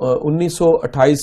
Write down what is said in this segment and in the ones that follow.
1928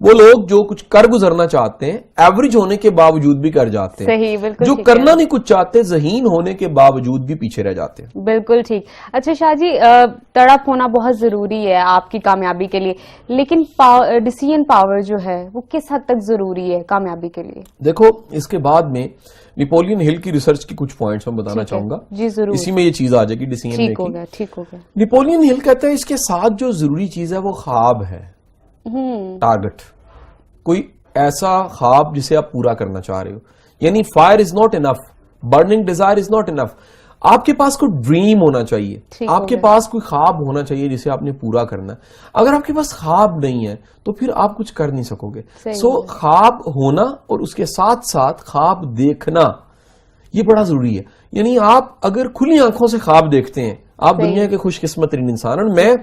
وہ لوگ جو کچھ کر گزرنا چاہتے ہیں ایوریج ہونے کے باوجود بھی کر جاتے ہیں. صحیح, بالکل. جو کرنا نہیں کچھ چاہتے ذہین ہونے کے باوجود بھی پیچھے رہ جاتے ہیں. بالکل ٹھیک. اچھا شاہ جی, تڑپ ہونا بہت ضروری ہے آپ کی کامیابی کے لیے, لیکن ڈیسیژن پاور جو ہے وہ کس حد تک ضروری ہے کامیابی کے لیے؟ دیکھو, اس کے بعد میں نیپولین ہل کی ریسرچ کی کچھ پوائنٹس میں بتانا چاہوں گا. جی ضرور. اسی میں یہ چیز آ جائے گی ڈیسیژن میکنگ. ٹھیک ہو گیا. نیپولین ہل کہتا ہے اس کے ساتھ جو ضروری چیز ہے وہ خواب ہے, ٹارگٹ. کوئی ایسا خواب جسے آپ پورا کرنا چاہ رہے ہو. یعنی fire is not enough, burning desire is not enough. آپ کے پاس کوئی ڈریم ہونا چاہیے, آپ کے پاس کوئی خواب ہونا چاہیے جسے آپ نے پورا کرنا ہے. اگر آپ کے پاس خواب نہیں ہے تو پھر آپ کچھ کر نہیں سکو گے. سو خواب ہونا اور اس کے ساتھ ساتھ خواب دیکھنا یہ بڑا ضروری ہے. یعنی آپ اگر کھلی آنکھوں سے خواب دیکھتے ہیں آپ دنیا کے خوش قسمت ترین انسان. اور میں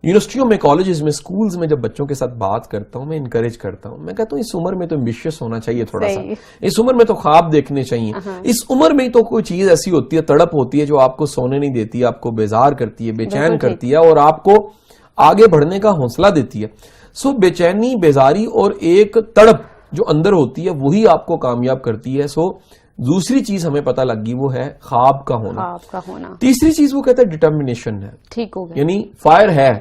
یونیورسٹیوں میں, کالجز میں, سکولز میں جب بچوں کے ساتھ بات کرتا ہوں میں انکریج کرتا ہوں, میں کہتا ہوں اس عمر میں تو ایمبیشیس ہونا چاہیے تھوڑا سا, اس عمر میں تو خواب دیکھنے چاہیے. اس عمر میں تو کوئی چیز ایسی ہوتی ہے, تڑپ ہوتی ہے جو آپ کو سونے نہیں دیتی, آپ کو بیزار کرتی ہے, بے چین کرتی ہے اور آپ کو آگے بڑھنے کا حوصلہ دیتی ہے. سو بے چینی, بیزاری اور ایک تڑپ جو اندر ہوتی ہے وہی آپ کو کامیاب کرتی ہے. سو دوسری چیز ہمیں پتہ لگ گئی وہ ہے خواب کا ہونا. تیسری چیز وہ کہتا ہے ڈٹرمنیشن ہے. ٹھیک ہو گیا. یعنی فائر ہے,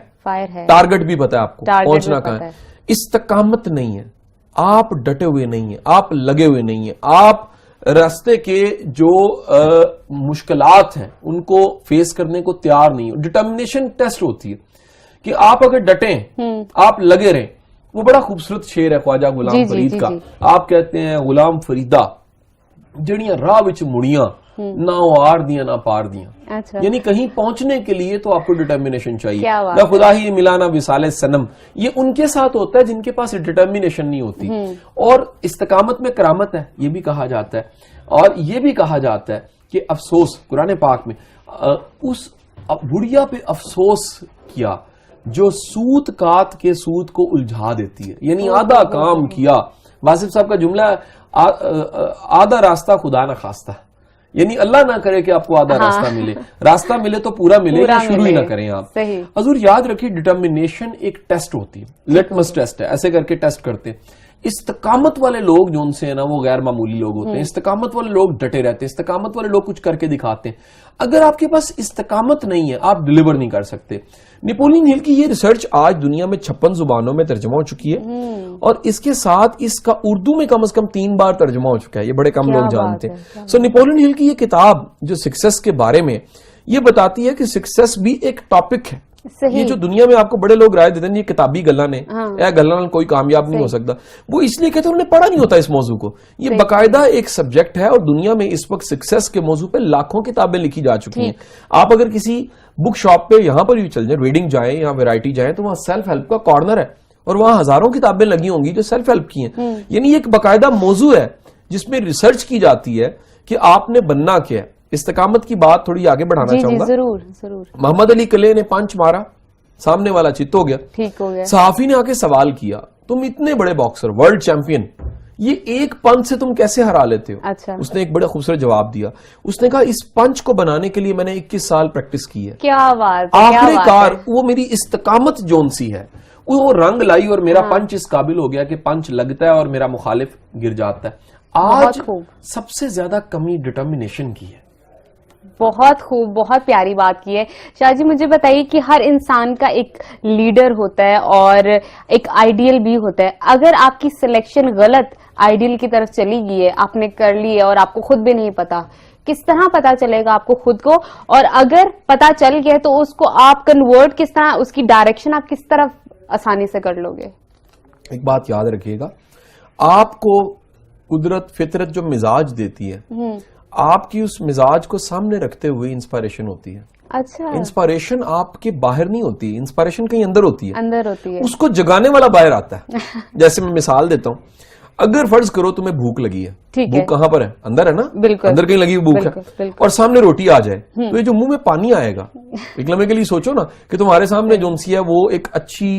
ٹارگٹ بھی پتا ہے آپ کو, پہنچنا کہاں ہے. استقامت نہیں ہے, آپ ڈٹے ہوئے نہیں ہیں, آپ لگے ہوئے نہیں ہیں, آپ راستے کے جو مشکلات ہیں ان کو فیس کرنے کو تیار نہیں ہو. ڈٹرمنیشن ٹیسٹ ہوتی ہے کہ آپ اگر ڈٹیں, آپ لگے رہیں. وہ بڑا خوبصورت شعر ہے خواجہ غلام فرید کا. آپ کہتے ہیں غلام فریدہ جڑیاں راہ وچ مڑیاں نہ آر دیاں نہ پار دیاں. یعنی کہیں پہنچنے کے لیے تو آپ کو ڈٹرمنیشن چاہیے. نہ خدا ہی ملانا وصال سنم, یہ ان کے ساتھ ہوتا ہے جن کے پاس ڈٹرمنیشن نہیں ہوتی. اور استقامت میں کرامت ہے یہ بھی کہا جاتا ہے. اور یہ بھی کہا جاتا ہے کہ افسوس, قرآن پاک میں اس بڑھیا پہ افسوس کیا جو سوت کات کے سود کو الجھا دیتی ہے. یعنی آدھا کام کیا, واصف صاحب کا جملہ آدھا راستہ خدا نہ خواستہ. یعنی اللہ نہ کرے کہ آپ کو آدھا راستہ ملے, راستہ ملے تو پورا ملے, یا شروع ہی نہ کریں آپ. حضور یاد رکھیے ڈٹرمنیشن ایک ٹیسٹ ہوتی ہے, لٹمس ٹیسٹ ہے, ایسے کر کے ٹیسٹ کرتے ہیں. استقامت والے لوگ جو ان سے ہیں نا وہ غیر معمولی لوگ ہوتے ہیں. استقامت والے لوگ ڈٹے رہتے ہیں, استقامت والے لوگ کچھ کر کے دکھاتے ہیں. اگر آپ کے پاس استقامت نہیں ہے آپ ڈیلیور نہیں کر سکتے. نیپولین ہل کی یہ ریسرچ آج دنیا میں 56 زبانوں میں ترجمہ ہو چکی ہے, اور اس کے ساتھ اس کا اردو میں کم از کم 3 بار ترجمہ ہو چکا ہے. یہ بڑے کم لوگ جانتے ہیں. سو نیپولین ہل کی یہ کتاب جو سکسیس کے بارے میں یہ بتاتی ہے کہ سکسیس بھی ایک ٹاپک ہے. یہ جو دنیا میں آپ کو بڑے لوگ رائے دیتے ہیں یہ کتابی گلاں نے, گلاں کوئی کامیاب نہیں ہو سکتا, وہ اس لیے کہتے ہیں انہوں نے پڑھا نہیں ہوتا اس موضوع کو. یہ باقاعدہ ایک سبجیکٹ ہے اور دنیا میں اس وقت سکسیس کے موضوع پہ لاکھوں کتابیں لکھی جا چکی ہیں. آپ اگر کسی بک شاپ پہ یہاں پر بھی چل جائیں, ریڈنگ جائیں یا ویرائٹی جائیں, تو وہاں سیلف ہیلپ کا کارنر ہے اور وہاں ہزاروں کتابیں لگی ہوں گی جو سیلف ہیلپ کی ہیں. یعنی یہ ایک باقاعدہ موضوع ہے جس میں ریسرچ کی جاتی ہے کہ آپ نے بننا کیا ہے. استقامت کی بات تھوڑی آگے بڑھانا چاہوں گا. ضرور. محمد علی کلے نے پنچ مارا, سامنے والا چت ہو گیا. صحافی نے آ کے سوال کیا, تم اتنے بڑے باکسر, ورلڈ چیمپئن, یہ ایک پنچ سے تم کیسے ہرا لیتے ہو؟ اس نے ایک بڑا خوبصورت جواب دیا. اس نے کہا اس پنچ کو بنانے کے لیے میں نے 21 سال پریکٹس کی ہے. کیا بات ہے. آخری کار وہ میری استقامت جون سی ہے وہ رنگ لائی اور میرا پنچ اس قابل ہو گیا کہ پنچ لگتا ہے اور میرا مخالف گر جاتا ہے. آج سب سے زیادہ کمی ڈٹرمنیشن کی ہے. بہت خوب, بہت پیاری بات کی ہے. شاہ جی مجھے بتائیے کہ ہر انسان کا ایک لیڈر ہوتا ہے اور ایک آئیڈیل بھی ہوتا ہے. اگر آپ کی سلیکشن غلط آئیڈیل کی طرف چلی گئی ہے, آپ نے کر لی ہے اور آپ کو خود بھی نہیں پتا, کس طرح پتا چلے گا آپ کو خود کو؟ اور اگر پتا چل گیا تو اس کو آپ کنورٹ کس طرح, اس کی ڈائریکشن آپ کس طرف آسانی سے کر لو گے؟ ایک بات یاد رکھیے گا, آپ کو قدرت فطرت جو مزاج دیتی ہے, آپ کی اس مزاج کو سامنے رکھتے ہوئے انسپائریشن ہوتی ہے. اچھا. انسپائریشن آپ کے باہر نہیں ہوتی, انسپائریشن کہیں اندر ہوتی ہے. اندر ہوتی ہے. اس کو جگانے والا باہر آتا ہے. جیسے میں مثال دیتا ہوں, اگر فرض کرو تمہیں بھوک لگی ہے, بھوک کہاں پر ہے, اندر ہے نا, بالکل اندر کہیں لگی ہوئی بھوک ہے, اور سامنے روٹی آ جائے تو یہ جو منہ میں پانی آئے گا, ایک لمحے کے لیے سوچو نا کہ تمہارے سامنے جون سی ہے وہ ایک اچھی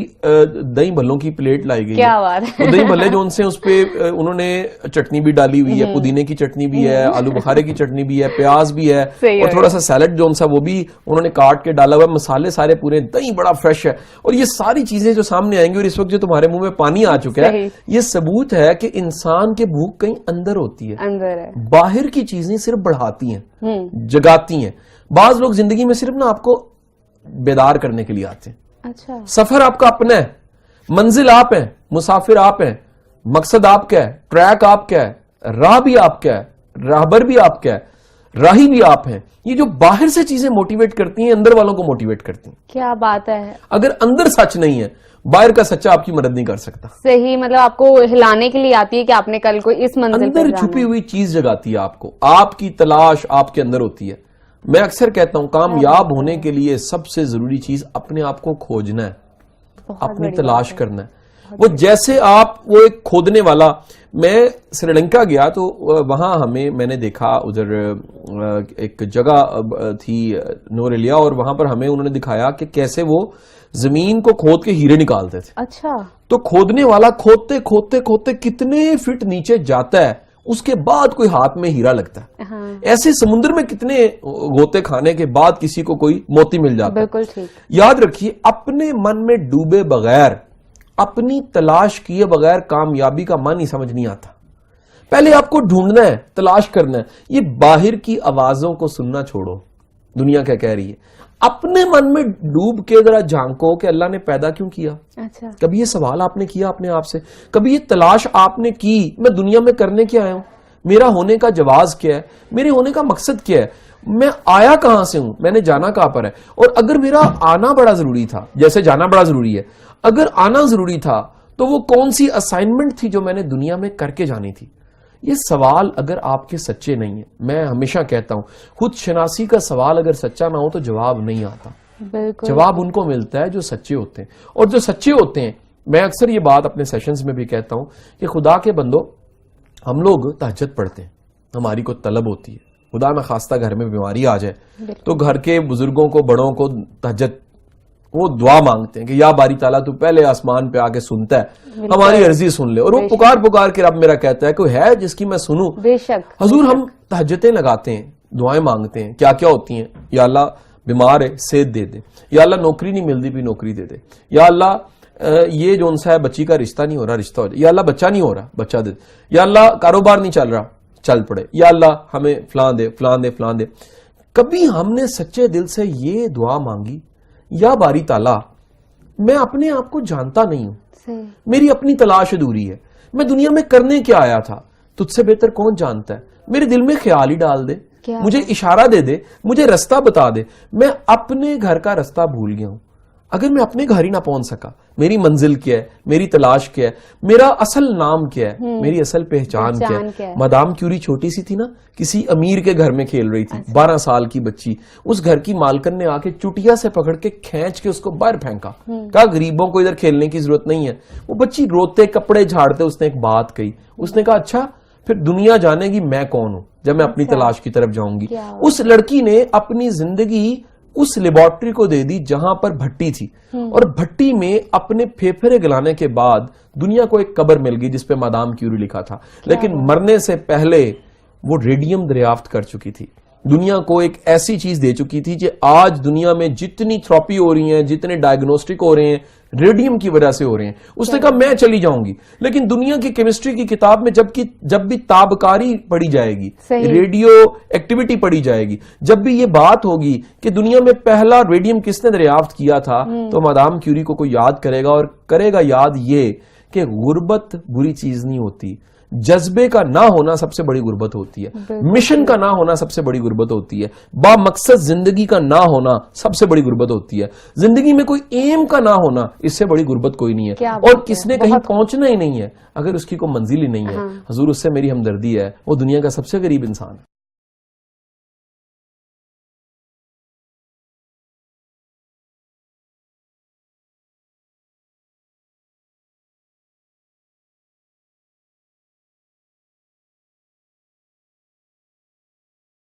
دہی بھلوں کی پلیٹ لائی گئی ہے, دہی بھلے جون سے اس پہ انہوں نے چٹنی بھی ڈالی ہوئی ہے, پودینے کی چٹنی بھی ہے, آلو بخارے کی چٹنی بھی ہے, پیاز بھی ہے, اور تھوڑا سا سیلڈ جون سا وہ بھی انہوں نے کاٹ کے ڈالا ہوا ہے, مسالے سارے پورے, دہی بڑا فریش ہے, اور یہ ساری چیزیں جو سامنے آئیں گی اور اس وقت جو تمہارے منہ میں پانی آ چکا ہے, یہ ثبوت ہے کہ انسان کے بھوک کہیں اندر ہوتی ہے, باہر کی چیزیں صرف بڑھاتی ہیں, جگاتی ہیں. بعض لوگ زندگی میں صرف نا آپ کو بیدار کرنے کے لیے آتے ہیں. سفر آپ کا اپنا ہے, منزل آپ ہیں, مسافر آپ ہیں, مقصد آپ کا ہے, ٹریک آپ کا ہے, راہ بھی آپ کا ہے, راہبر بھی آپ کا ہے, راہی بھی آپ ہیں. یہ جو باہر سے چیزیں موٹیویٹ کرتی ہیں اندر والوں کو موٹیویٹ کرتی ہیں. کیا بات ہے. اگر اندر سچ نہیں ہے باہر کا سچا آپ کی مدد نہیں کر سکتا. صحیح, مطلب آپ کو ہلانے کے لیے آتی ہے کہ آپ نے کل کو اس منزل پر اندر چھپی ہوئی چیز جگاتی ہے آپ کو, آپ کی تلاش آپ کے اندر ہوتی ہے. میں اکثر کہتا ہوں کامیاب ہونے کے لیے سب سے ضروری چیز اپنے آپ کو کھوجنا ہے, اپنی تلاش کرنا ہے. وہ جیسے آپ وہ ایک کھودنے والا, میں سری لنکا گیا تو وہاں میں نے دیکھا ادھر ایک جگہ تھی نوریلیا, اور وہاں پر ہمیں انہوں نے دکھایا کہ کیسے وہ زمین کو کھود کے ہیرے نکالتے تھے. اچھا. تو کھودنے والا کھودتے کھودتے کھودتے کتنے فٹ نیچے جاتا ہے, اس کے بعد کوئی ہاتھ میں ہیرا لگتا ہے. ایسے سمندر میں کتنے غوطے کھانے کے بعد کسی کو کوئی موتی مل جاتا ہے. بالکل ٹھیک. یاد رکھیے اپنے من میں ڈوبے بغیر, اپنی تلاش کیے بغیر کامیابی کا معنی سمجھ نہیں آتا. پہلے آپ کو ڈھونڈنا ہے, تلاش کرنا ہے. یہ باہر کی آوازوں کو سننا چھوڑو, دنیا کیا کہہ رہی ہے, اپنے من میں ڈوب کے ذرا جھانکو کہ اللہ نے پیدا کیوں کیا. اچھا. کبھی یہ سوال آپ نے کیا اپنے آپ سے, کبھی یہ تلاش آپ نے کی میں دنیا میں کرنے کیا آیا ہوں, میرا ہونے کا جواز کیا ہے, میرے ہونے کا مقصد کیا ہے, میں آیا کہاں سے ہوں, میں نے جانا کہاں پر ہے. اور اگر میرا آنا بڑا ضروری تھا, جیسے جانا بڑا ضروری ہے, اگر آنا ضروری تھا تو وہ کون سی اسائنمنٹ تھی جو میں نے دنیا میں کر کے جانی تھی. یہ سوال اگر آپ کے سچے نہیں ہیں, میں ہمیشہ کہتا ہوں خود شناسی کا سوال اگر سچا نہ ہو تو جواب نہیں آتا. جواب ان کو ملتا ہے جو سچے ہوتے ہیں, اور جو سچے ہوتے ہیں, میں اکثر یہ بات اپنے سیشنز میں بھی کہتا ہوں کہ خدا کے بندو, ہم لوگ تہجد پڑھتے ہیں, ہماری کو طلب ہوتی ہے, خدا نہ خواستہ گھر میں بیماری آ جائے تو گھر کے بزرگوں کو, بڑوں کو تہجد وہ دعا مانگتے ہیں کہ یا باری تعالیٰ تو پہلے آسمان پہ آ کے سنتا ہے, ہماری عرضی سن لے. اور وہ پکار پکار کے رب میرا کہتا ہے کوئی ہے جس کی میں سنوں. بے شک. حضور ہم تہجدیں لگاتے ہیں, دعائیں مانگتے ہیں, کیا کیا ہوتی ہیں, یا اللہ بیمار ہے صحت دے دے, یا اللہ نوکری نہیں ملتی بھی نوکری دے دے, یا اللہ یہ جو ان سا ہے بچی کا رشتہ نہیں ہو رہا رشتہ ہو جائے, یا اللہ بچہ نہیں ہو رہا بچہ دے دے, یا اللہ کاروبار نہیں چل رہا چل پڑے, یا اللہ ہمیں فلان دے فلان دے فلان دے. کبھی ہم نے سچے دل سے یہ دعا مانگی یا باری تعالیٰ میں اپنے آپ کو جانتا نہیں ہوں, میری اپنی تلاش ادھوری ہے, میں دنیا میں کرنے کیا آیا تھا, تجھ سے بہتر کون جانتا ہے, میرے دل میں خیال ہی ڈال دے, مجھے اشارہ دے دے, مجھے رستہ بتا دے. میں اپنے گھر کا رستہ بھول گیا ہوں. اگر میں اپنے گھر ہی نہ پہنچ سکا, میری منزل کیا ہے, میری تلاش کیا ہے, میرا اصل نام کیا ہے, میری اصل پہچان کیا ہے. مدام کیوری چھوٹی سی تھی نا, کسی امیر کے گھر میں کھیل رہی تھی, 12 سال کی بچی, اس گھر کی مالکن نے آ کے چٹیا سے پکڑ کے کھینچ کے اس کو باہر پھینکا, کہا غریبوں کو ادھر کھیلنے کی ضرورت نہیں ہے. وہ بچی روتے کپڑے جھاڑتے اس نے ایک بات کہی, اس نے کہا اچھا پھر دنیا جانے گی میں کون ہوں جب میں اپنی تلاش کی طرف جاؤں گی. اس لڑکی نے اپنی زندگی اس لیبارٹری کو دے دی جہاں پر بھٹی تھی, اور بھٹی میں اپنے پھیپھڑے گلانے کے بعد دنیا کو ایک قبر مل گئی جس پہ مدام کیوری لکھا تھا. لیکن مرنے سے پہلے وہ ریڈیم دریافت کر چکی تھی, دنیا کو ایک ایسی چیز دے چکی تھی کہ آج دنیا میں جتنی تھراپی ہو رہی ہیں, جتنے ڈائگنوسٹک ہو رہے ہیں, ریڈیم کی وجہ سے ہو رہے ہیں. اس نے کہا میں چلی جاؤں گی, لیکن دنیا کی کیمسٹری کی کتاب میں جب بھی تابکاری پڑھی جائے گی, ریڈیو ایکٹیویٹی پڑھی جائے گی, جب بھی یہ بات ہوگی کہ دنیا میں پہلا ریڈیم کس نے دریافت کیا تھا, تو مدام کیوری کو کوئی یاد کرے گا, اور کرے گا یاد یہ کہ غربت بری چیز نہیں ہوتی, جذبے کا نہ ہونا سب سے بڑی غربت ہوتی ہے, مشن کا نہ ہونا سب سے بڑی غربت ہوتی ہے, با مقصد زندگی کا نہ ہونا سب سے بڑی غربت ہوتی ہے, زندگی میں کوئی ایم کا نہ ہونا اس سے بڑی غربت کوئی نہیں ہے. اور کس نے کہیں پہنچنا ہی نہیں ہے اگر اس کی کوئی منزل ہی نہیں ہے. حضور اس سے میری ہمدردی ہے, وہ دنیا کا سب سے غریب انسان ہے.